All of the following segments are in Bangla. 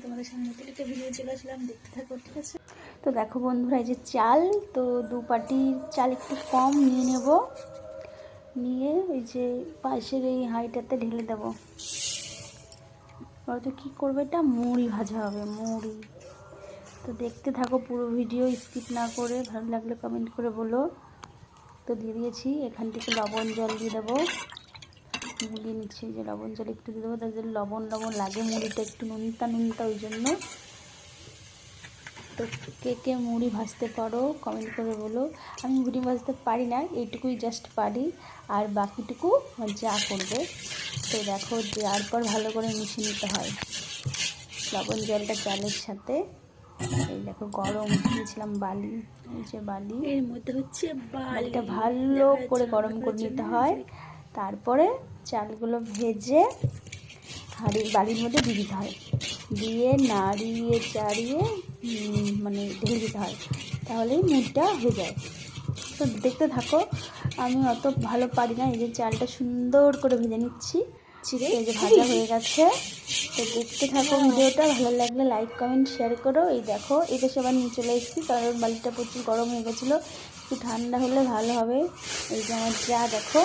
তোমাদের সামনে নতুন একটা ভিডিও চলে আসলাম, দেখতে থাকো, ঠিক আছে? তো দেখো বন্ধুরা, এই যে চাল, তো 2 বাটি চাল একটু কম নিয়ে নেব, নিয়ে এই যে পাশের এই হাঁড়িটাতে ঢেলে দেবো। তো কী করবে, এটা মুড়ি ভাজা হবে, মুড়ি। তো দেখতে থাকো পুরো ভিডিও, স্কিপ না করে। ভালো লাগলে কমেন্ট করে বলো। তো দিয়ে দিয়েছি, এখান থেকে লবণ জল দিয়ে দেবো, গুলিয়ে নিচ্ছি। যে লবণ জল একটু দিয়ে দেবো, তার জন্য লবণ লবণ লাগে, মুড়িটা একটু নুনতা নুনতা, ওই জন্য। তো কে কে মুড়ি ভাজতে পারো কমেন্ট করে বলো। আমি মুড়ি ভাজতে পারি না, এইটুকুই জাস্ট পারি, আর বাকিটুকু যা করবে। তো দেখো, দেওয়ার পর ভালো করে মিশিয়ে নিতে হয় লবণ জলটা চালের সাথে। এই দেখো গরম দিয়েছিলাম বালি, এই যে বালি, এর মধ্যে হচ্ছে বালিটা ভালো করে গরম করে নিতে হয়। তারপরে চালগুলো ভেজে বালির মধ্যে দিয়ে দিতে হয়, দিয়ে নাড়িয়ে চাড়িয়ে মানে ঢেলে দিতে হয়, তাহলেই মুড়িটা হয়ে যায়। তো দেখতে থাকো, আমি অত ভালো পারি না। এই যে চালটা সুন্দর করে ভেজে নিচ্ছি, এই যে ভাজা হয়ে গেছে। তো দেখতে থাকো ভিডিওটা, ভালো লাগলে লাইক কমেন্ট শেয়ার করো। এই দেখো, এটা সবার নিয়ে চলে এসেছি, কারণ বালিটা প্রচুর গরম হয়ে গেছিলো, একটু ঠান্ডা হলে ভালো হবে। এই যে আমার যা দেখো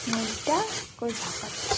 মুড়িটা করে ঝাঁকাচ্ছে।